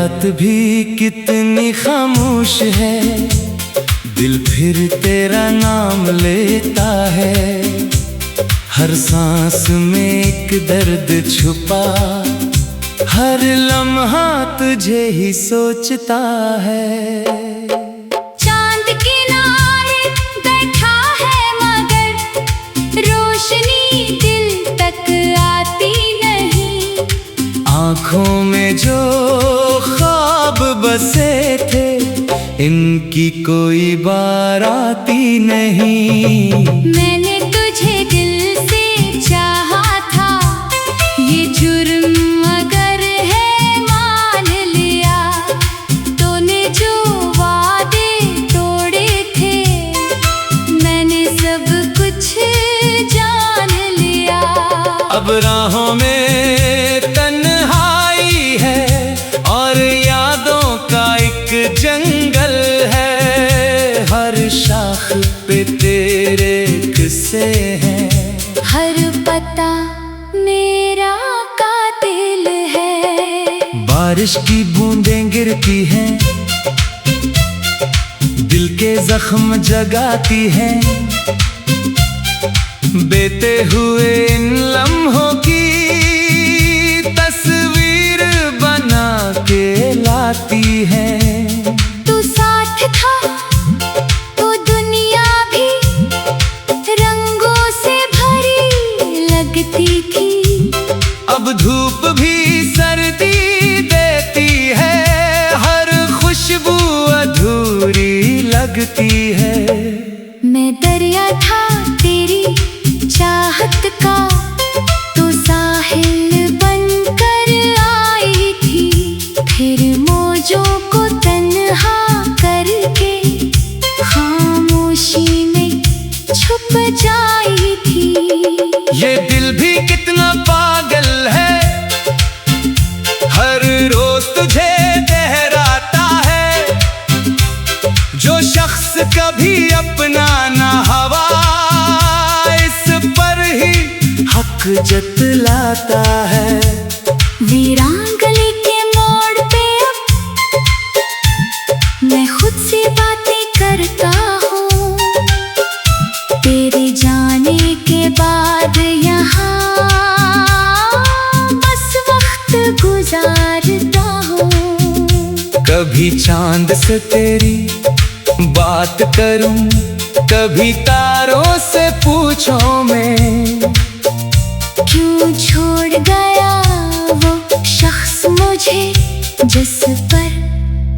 रात भी कितनी खामोश है, दिल फिर तेरा नाम लेता है। हर सांस में एक दर्द छुपा, हर लम्हा तुझे ही सोचता है। चांद किनारे बैठा है मगर रोशनी दिल तक आती नहीं। आँखों में जो ख्वाब बसे थे, इनकी कोई बात आती नहीं। मैंने तुझे दिल से चाहा था, ये जुर्म अगर है मान लिया। तूने जो वादे तोड़े थे, मैंने सब कुछ जान लिया। अब राहों में तन्हाई है और यादों का एक जंगल है। हर शाख पे तेरे किस्से हैं, हर पता मेरा कातिल है। बारिश की बूंदें गिरती हैं, दिल के जख्म जगाती हैं। बीते हुए इन लम्हों की तस्वीर बना के लाती है। तू साथ था तो दुनिया भी रंगों से भरी लगती थी। अब धूप भी सर्दी देती है, हर खुशबू अधूरी लगती है। मैं दरिया था तेरी चाहत का, तो साहिल बनकर आई थी। फिर मौजों को तन्हा करके खामोशी में छुप जाई थी। ये दिल भी कितना पागल है, हर रोज तुझे दोहराता है। जो शख्स कभी अपना ना हवा, इस पर ही हक जतलाता है। वीरान गली के मोड़ पे अब मैं खुद से बातें करता हूँ। तेरे जाने के बाद यहाँ बस वक्त गुजारता हूँ। कभी चांद से तेरी बात करूं, कभी तारों से पूछूं मैं। क्यों छोड़ गया वो शख्स मुझे, जिस पर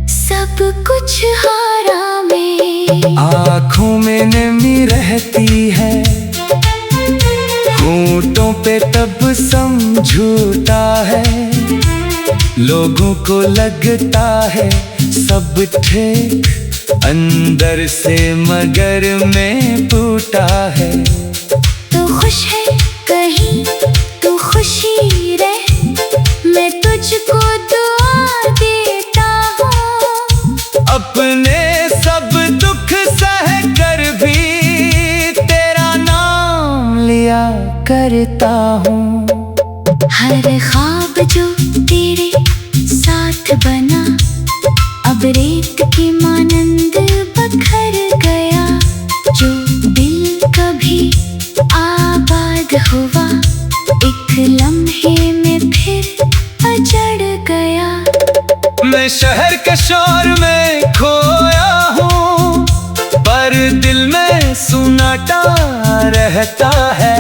सब कुछ हारा मैं। आँखों में नमी रहती है, होंठों पे तबस्सुम झूठा है। लोगों को लगता है सब ठीक, अंदर से मगर मैं टूटा है। तू खुश है कहीं तू खुशी रह, मैं तुझको दुआ देता हूँ। अपने सब दुख सह कर भी तेरा नाम लिया करता हूँ। हर ख्वाब जो तेरे साथ बना, अब रेत की मानंद बखर गया। जो दिल कभी आबाद हुआ, एक लम्हे में फिर अजड़ गया। मैं शहर के शोर में खोया हूँ, पर दिल में सुनाटा रहता है।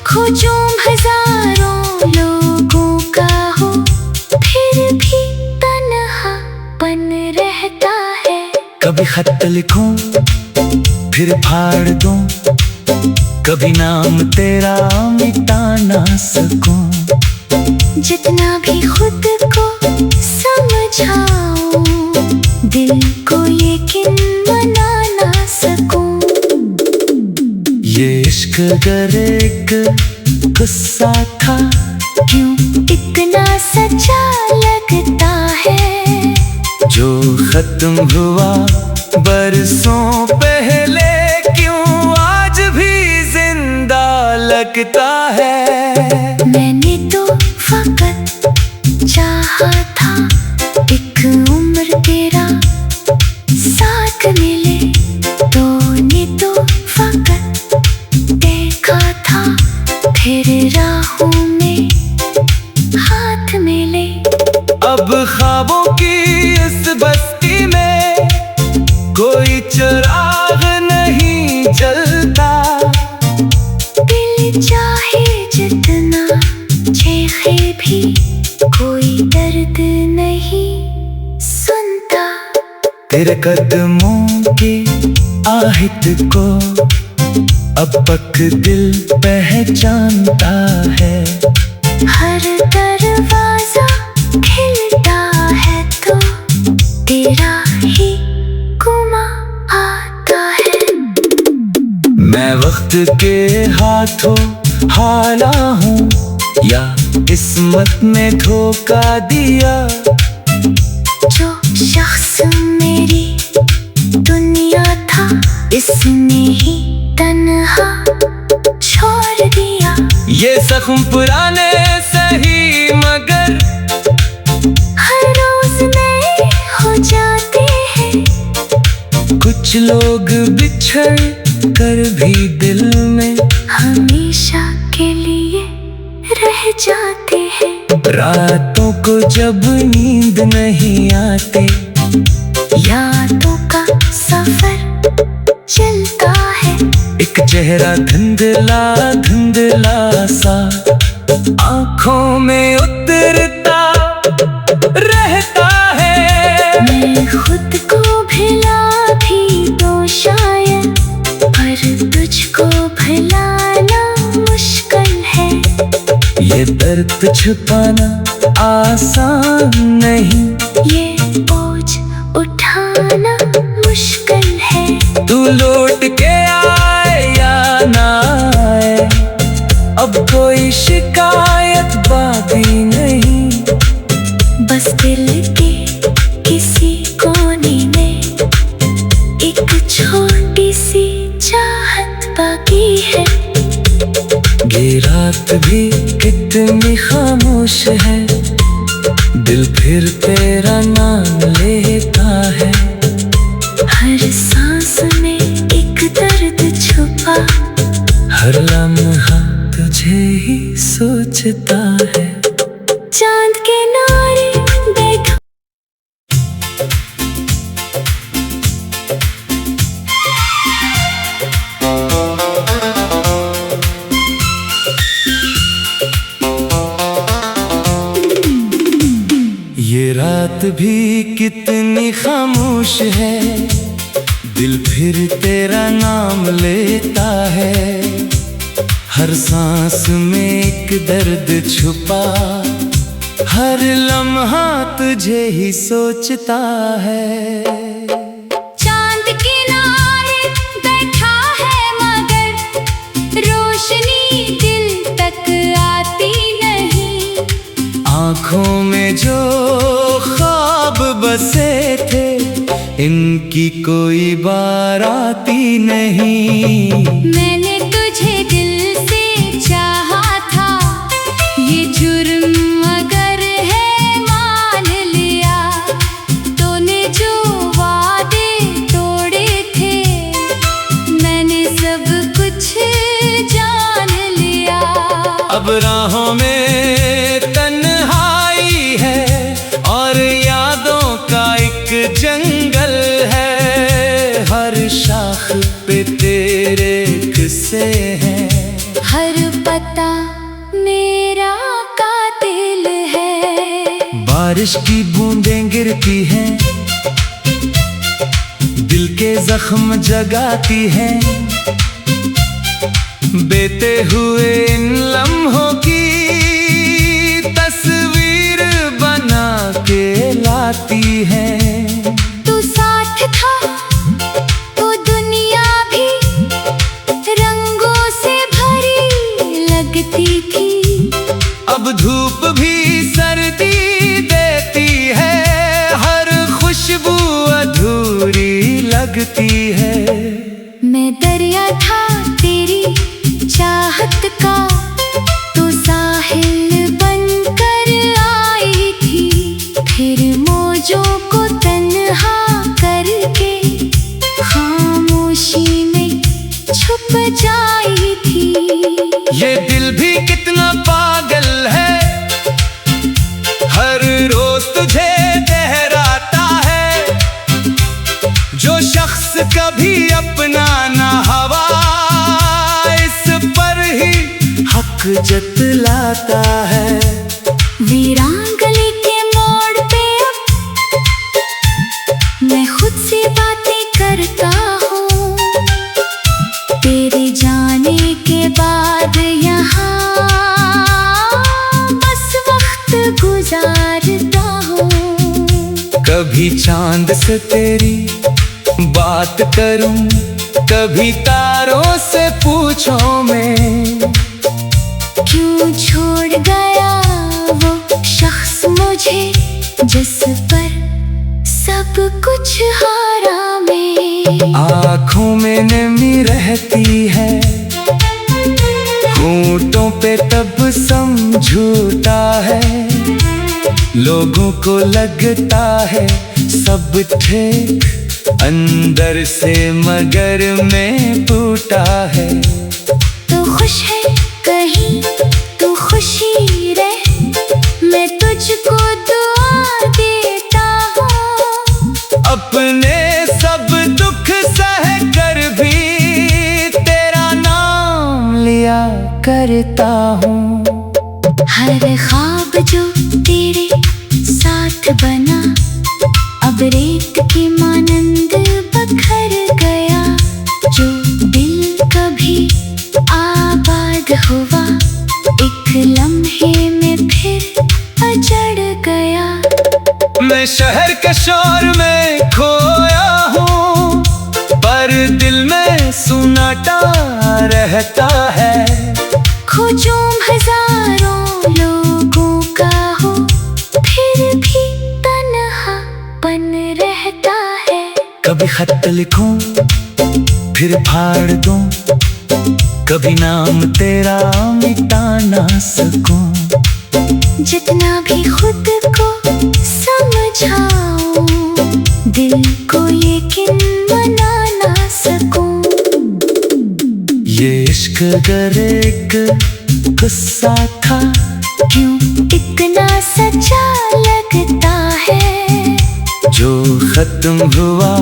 खोजूं हजारों लोगों का हो, फिर भी तन्हापन रहता है। कभी खत लिखूं फिर फाड़ दूं, कभी नाम तेरा मिटा ना सकूं। जितना भी खुद को समझाऊं, दिल को यकीन मना ना सकूं। ये इश्क अगर एक गुस्सा था, क्यों इतना सच्चा लगता है। जो खत्म हुआ बरसों पहले, क्यों आज भी जिंदा लगता है। मैंने तो फकत चाहा था ख्वाबों की इस बस्ती में कोई चिराग नहीं जलता। दिल चाहे जितना चीखे भी कोई दर्द नहीं सुनता। तेरे कदमों के আহিत को अब तक दिल पहचानता है। हर दरवाजा खिलता है तो तेरा ही गुमा आता है। मैं वक्त के हाथों हारा हूँ या किस्मत ने धोखा दिया। जो शख्स मेरी दुनिया था इसने ही तन्हा छोड़ दिया। ये जख्म पुराने सही मगर हर रोज नए हो जाते हैं। कुछ लोग बिछड़ कर भी दिल में हमेशा के लिए रह जाते हैं। रातों को जब नींद नहीं आते यादों का सफर चलता है। एक चेहरा धुंधला धुंधला सा आँखों में उतरता रहता है। मैं खुद को भुला भी दूं शायद पर तुझको भुलाना मुश्किल है। ये दर्द छुपाना आसान नहीं, ये बोझ उठाना मुश्किल है। तू लौट के आए या ना आए अब कोई शिकायत बाकी नहीं। बस दिल के किसी कोने में एक छोटी सी चाहत बाकी है। ये रात भी कितनी खामोश है, दिल फिर तेरा नाम लेता है। हर सांस में एक दर्द छुपा, हर लम्हा तुझे ही सोचता है। चांद के नारे देखा ये रात भी कितनी खामोश है, दिल फिर तेरा नाम लेता है। हर सांस में एक दर्द छुपा, हर लम्हा तुझे ही सोचता है। चांद किनारे बैठा है मगर रोशनी दिल तक आती नहीं। आँखों में जो ख्वाब बसे थे इनकी कोई बाराती नहीं। मैंने तुझे दिल से चाहा था, ये जुर्म अगर है मान लिया। तूने जो वादे तोड़े थे मैंने सब कुछ जान लिया। अब राहों में तन्हाई है और यादों का एक जंगल है। हर शाख पे तेरे किस्से हैं, हर पता मेरा कातिल है। बारिश की बूंदें गिरती हैं, दिल के जख्म जगाती हैं। बीते हुए इन लम्हों की तस्वीर बना के लाती है। तू साथ था तो दुनिया भी रंगों से भरी लगती थी। अब धूप भी सर्दी देती है, हर खुशबू अधूरी लगती है। मैं दरिया था तेरी चाहत का, तो साहिल बनकर आई थी। फिर मौजों को तन्हा करके खामोशी में छुप जाई थी। ये दिल भी कितना पागल है, हर रोज तुझे कभी अपना ना हवा, इस पर ही हक जतलाता है। वीरांगली के मोड़ पे अब मैं खुद से बातें करता हूँ, तेरे जाने के बाद यहाँ बस वक्त गुजारता हूँ। कभी चांद से तेरी बात करूं, कभी तारों से पूछूं मैं, क्यों छोड़ गया वो शख्स मुझे, जिस पर सब कुछ हारा मैं। आँखों में नमी रहती है, होंठों पे तब समझौता है, लोगों को लगता है सब ठीक, अंदर से मगर मैं टूटा है। तू खुश है कहीं तू खुशी रहे, मैं तुझको दुआ देता हूँ। अपने सब दुख सह कर भी तेरा नाम लिया करता हूँ। हर ख्वाब जो तेरे साथ बना अब रेत की मानंद बखर गया, जो दिल कभी आबाद हुआ एक लम्हे में फिर अजड़ गया। मैं शहर के शोर में खोया हूँ, पर दिल में सुनाटा रहता है। खोजूं हजारों लोगों का हो, फिर भी तन्हापन रहता है। कभी खत लिखूं फिर फाड़ दूं, कभी नाम तेरा मिटा ना सकूं। जितना भी खुद को समझाऊं, दिल को यकीन मना ना सकूं। ये इश्क अगर एक किस्सा था, क्यों इतना सच्चा लगता है, जो खत्म हुआ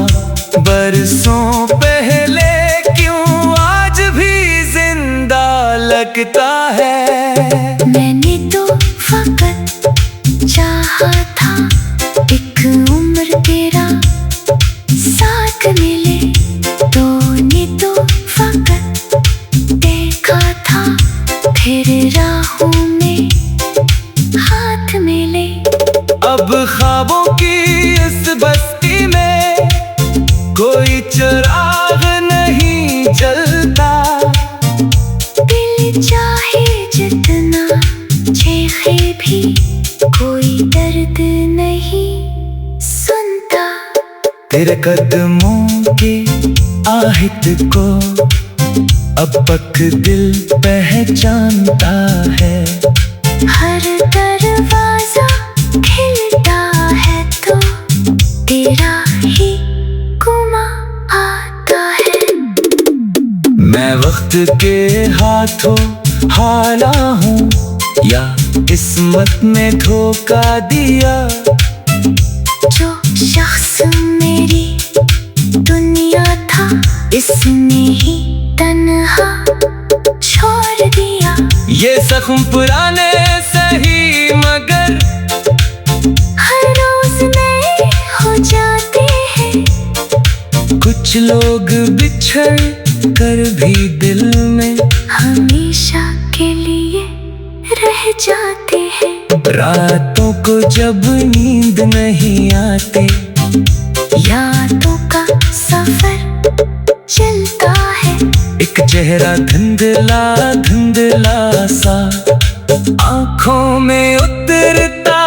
बरसों पहले, क्यों आज भी जिंदा लगता है। मैंने तो फकत चाहा था एक उम्र तेरा साथ मिले, तूने तो फकत देखा था फिर राहों में हाथ मिले। अब ख्वाबों की इस बस्ती में कोई चिराग नहीं जलता, दिल चाहे जितना चीखे भी कोई दर्द नहीं सुनता। तेरे कदमों के आहट को अब तक दिल पहचानता है। हर दरवाजा खिलता है तो तेरा ही गुमा आता है। मैं वक्त के हाथों हारा हूँ, या किस्मत में धोखा दिया, जो शख्स मेरी दुनिया था इसने ही तन्हा छोड़ दिया। ये जख्म पुराने सही मगर हर रोज नए हो जाते हैं, कुछ लोग बिछड़ कर भी दिल में हमेशा के लिए रह जाते हैं। रातों को जब नींद नहीं आते, यादों का सफर चलता है, एक चेहरा धुंधला धुंधला सा आंखों में उतरता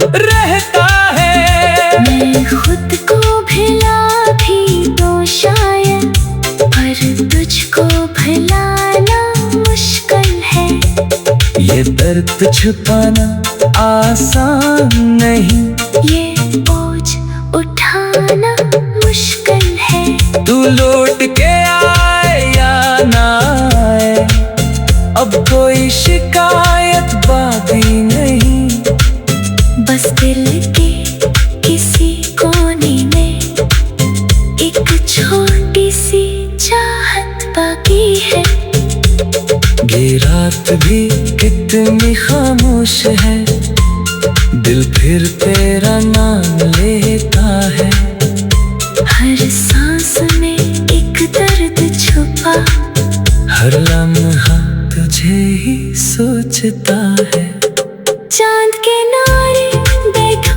रहता है। मैं खुद को भुला भी दूं शायद, पर तुझको भुलाना मुश्किल है। ये दर्द छुपाना आसान नहीं, ये बोझ उठाना मुश्किल है। तू लौट के आए या ना आए, अब कोई शिकायत बाकी नहीं। बस दिल के किसी कोने में एक छोटा सोचता है। चांद के नारे बैठा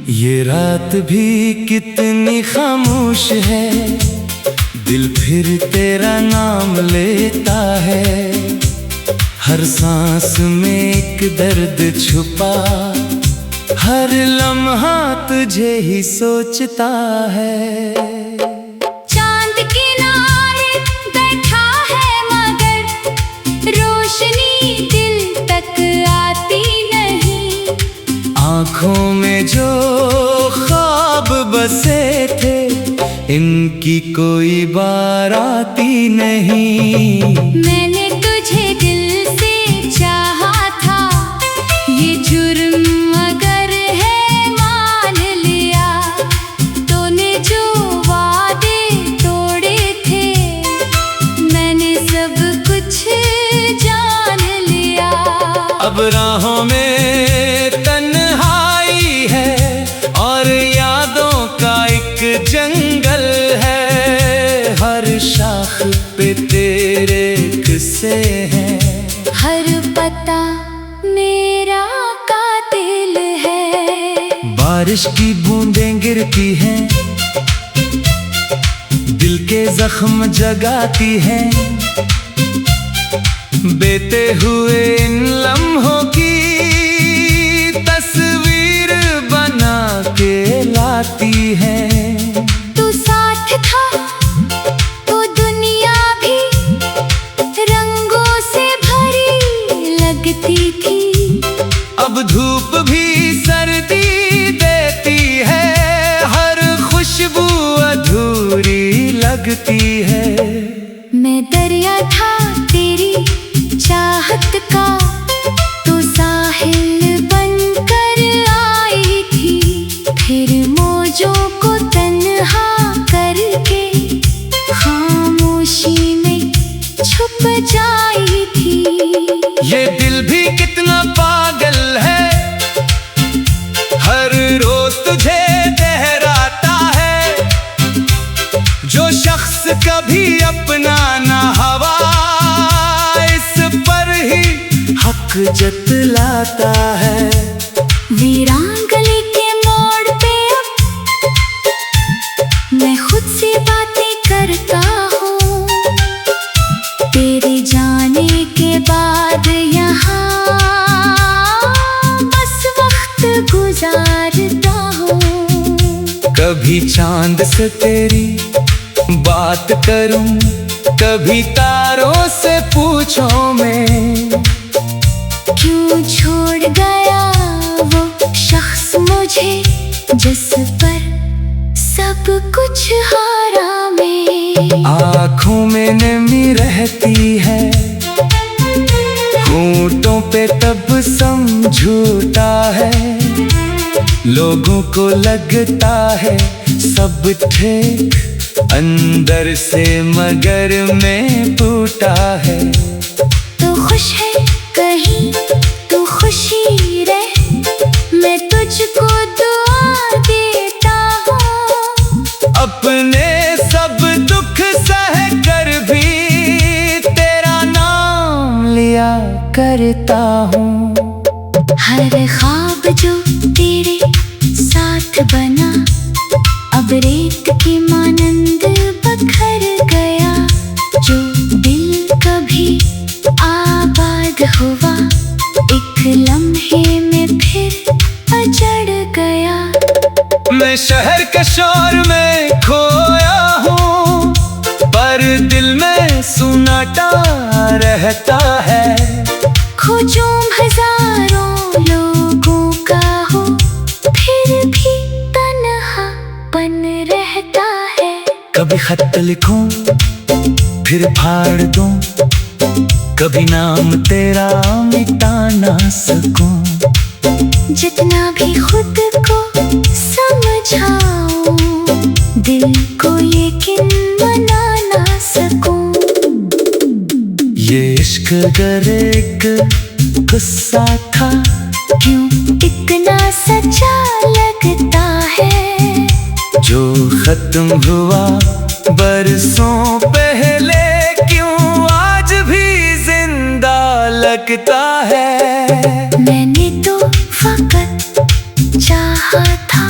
ये रात भी कितनी खामोश है, दिल फिर तेरा नाम लेता है। हर सांस में एक दर्द छुपा, हर लम्हा तुझे ही सोचता है। चांद किनारे बैठा है मगर रोशनी दिल तक आती नहीं। आँखों में जो ख्वाब बसे थे, इनकी कोई बार आती नहीं। मैंने तुझे दिल से चाहा था, ये जुर्म अगर है मान लिया। तूने जो वादे तोड़े थे, मैंने सब कुछ जान लिया। अब राहों में तन्हाई है और यादों का एक जंगल है। हर शाख पे तेरे किस्से हैं, हर पता मेरा कातिल है। बारिश की बूंदें गिरती हैं, दिल के जख्म जगाती हैं। बीते हुए इन लम्हों की तस्वीर बना के लाती हैं। तू साथ था तो दुनिया भी रंगों से भरी लगती थी। अब धूप भी सर्दी देती है, हर खुशबू अधूरी लगती है। मैं दरिया था तेरी चाहत का, तू साहिल बनकर आई थी। फिर मौजों को तन्हा करके खामोशी में छुप जाई थी। ये दिल भी कितना पागल है, हर रोज तुझे दोहराता है। जो शख्स कभी अपना ना हवा, इस पर ही हक जतलाता है। वीरान गली के मोड़ पे अब मैं खुद से बातें करता हूँ। तेरे जाने के बाद यहाँ बस वक्त गुजारता हूँ। कभी चांद से तेरी बात करूं, कभी तारों से पूछूं मैं। क्यों छोड़ गया वो शख्स मुझे, जिस पर सब कुछ हारा मैं। आँखों में नमी रहती है, होंठों पे तबस्सुम झूठा है। लोगों को लगता है सब ठीक, अंदर से मगर मैं टूटा है। तू खुश है कहीं तू खुशी रहे, मैं तुझको दुआ देता हूँ। अपने सब दुख सह कर भी तेरा नाम लिया करता हूँ। हर ख्वाब जो तेरे साथ बना, अब रेत की मानंद बखर गया। जो दिल कभी आबाद हुआ, एक लम्हे में फिर अजड़ गया। मैं शहर के शोर में खोया हूँ, पर दिल में सुनाटा रहता है। खोजूं हजारों लोगों का हो, फिर भी तन्हापन रहता है। कभी खत लिखूं फिर फाड़ दूं, कभी नाम तेरा मिटा ना सकूं। जितना भी खुद को समझाऊं, दिल को यकीन बना ना सकूं। ये इश्क अगर एक किस्सा था, क्यों इतना सच्चा लगता है। जो खत्म हुआ बरसों पहले क्यों आज भी जिंदा लगता है। मैंने तो फकत चाहा था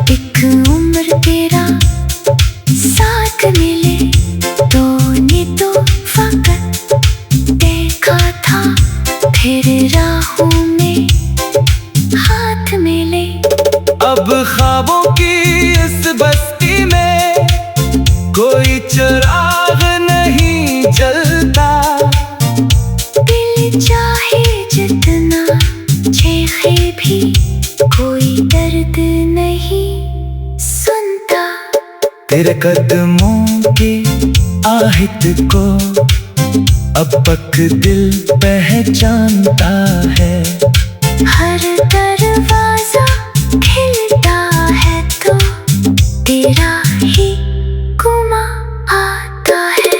एक उम्र तेरा साथ मिले। तूने तो फकत देखा था फिर राहों में हाथ मिले। अब ख्वाबों की इस बस्ती में कोई चिराग नहीं जलता। दिल चाहे जितना चीखे भी कोई दर्द नहीं सुनता। तेरे कदमों के आहट को अब तक दिल पहचानता है। हर दरवाजा खिलता है तो तेरा ही गुमा आता है।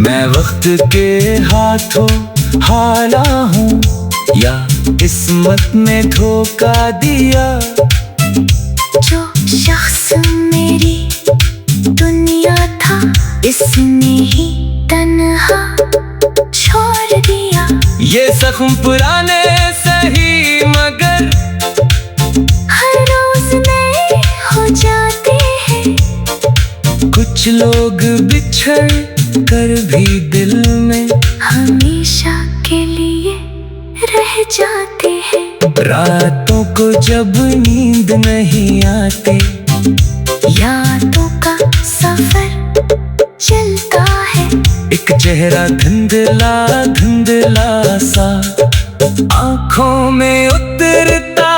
मैं वक्त के हाथों हारा हूँ या किस्मत ने धोखा दिया। जो शख्स मेरी दुनिया था इसने ही तन्हा छोड़ दिया। ये जख्म पुराने सही मगर हर रोज नए हो जाते हैं। कुछ लोग बिछड़ कर भी दिल में हमेशा के लिए रह जाते हैं। रातों को जब नींद नहीं आती यादों का सफर चलता है। एक चेहरा धुंधला धुंधला सा आँखों में उतरता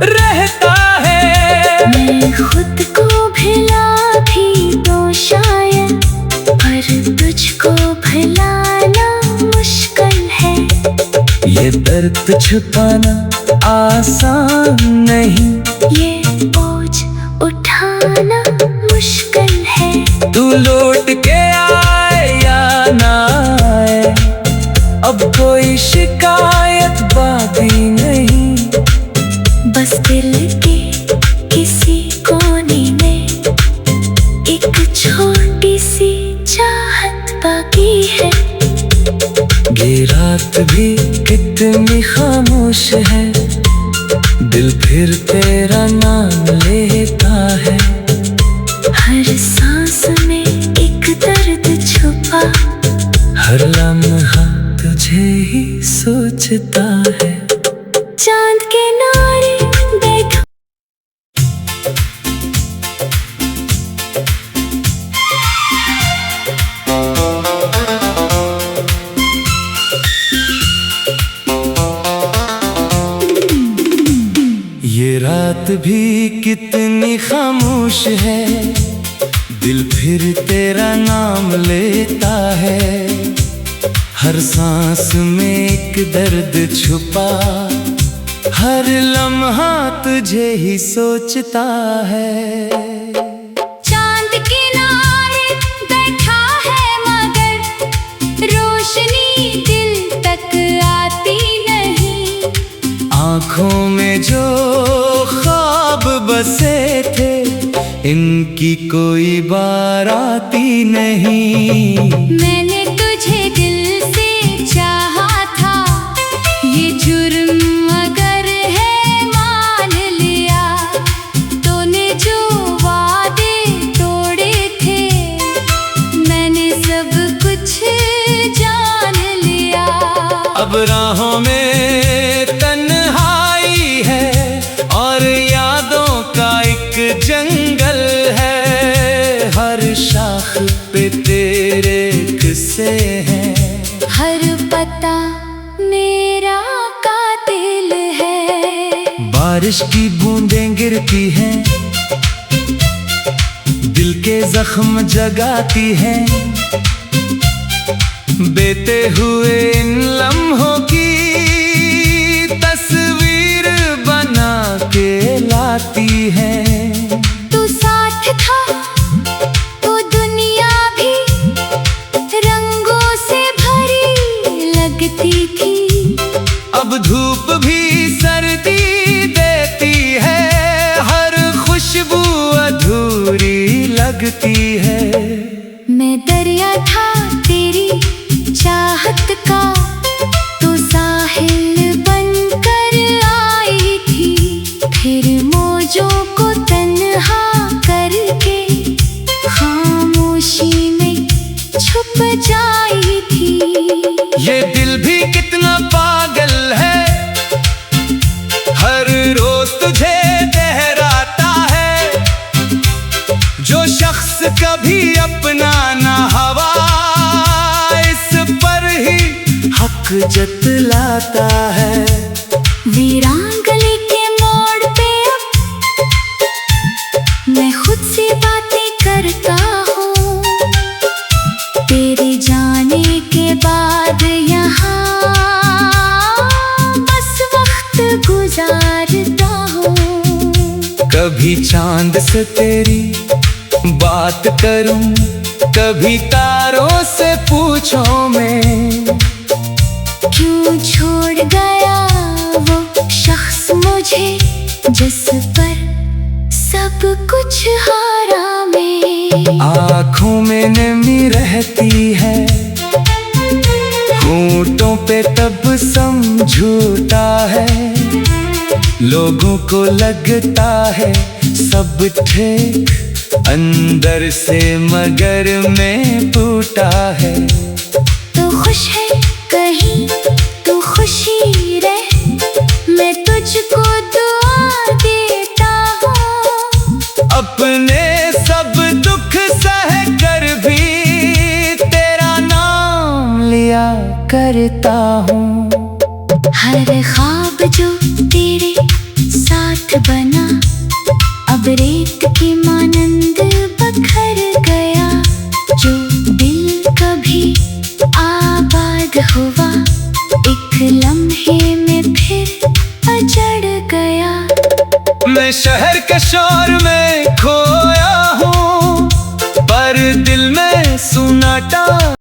रहता है। मैं खुद को भुला भी दूं शायद पर तुझको भुलाना मुश्किल है। ये दर्द छुपाना आसान नहीं, ये बोझ उठाना मुश्किल है। तू लौट के आए या ना आए अब कोई शिकायत बाकी नहीं। बस दिल के किसी कोने में एक छोटी सी चाहत बाकी है। ये रात भी कितनी खामोश है, दिल फिर तेरा नाम लेता है। हर सांस में एक दर्द छुपा, हर लम्हा तुझे ही सोचता है। चांद के नारे बैठा ये रात भी कितनी खामोश है, दिल फिर तेरा नाम लेता है। हर सांस में एक दर्द छुपा, हर लम्हा तुझे ही सोचता है। चांद किनारे बैठा है मगर रोशनी दिल तक आती नहीं। आँखों में जो ख्वाब बसे थे इनकी कोई बाराती नहीं। मैंने तुझे दिल से चाहा था, ये जुर्म अगर है मान लिया। तूने जो वादे तोड़े थे मैंने सब कुछ जान लिया। अब राहों में तन्हाई है और यादों का एक जंगल है। हर शाख पे तेरे किस्से हैं, हर पता मेरा कातिल है। बारिश की बूंदें गिरती हैं, दिल के जख्म जगाती हैं। बीते हुए इन लम्हों की तस्वीर बना के लाती है। तू साथ था तो दुनिया भी रंगों से भरी लगती थी। अब धूप लगती है। मैं दरिया था तेरी चाहत का, तो साहिल बनकर आई थी। फिर मौजों को तन्हा करके खामोशी में छुप जाई थी। ये दिल भी कितना पागल है, हर रोज तुझे दोहराता है। जो शख्स कभी अपना ना हवा, इस पर ही हक जतलाता है। वीरान गली के मोड़ पे अब मैं खुद से बातें करता हूँ। तेरे जाने के बाद यहाँ बस वक्त गुजारता हूँ। कभी चांद से तेरी बात करूं, कभी तारों से पूछूं मैं, क्यों छोड़ गया वो शख्स मुझे, जिस पर सब कुछ हारा मैं। आँखों में नमी रहती है, होंठों पे तबस्सुम झूठा है। लोगों को लगता है सब ठीक, अंदर से मगर मैं टूटा है। तो खुश है कहीं तू खुशी रहे, मैं तुझको दुआ देता हूँ। अपने सब दुख सह कर भी तेरा नाम लिया करता हूँ। हर ख्वाब जो तेरे साथ बना, अब रेत की मानंद बखर गया। जो दिल कभी आबाद हुआ, एक लम्हे में फिर अजड़ गया। मैं शहर के शोर में खोया हूँ, पर दिल में सुनाटा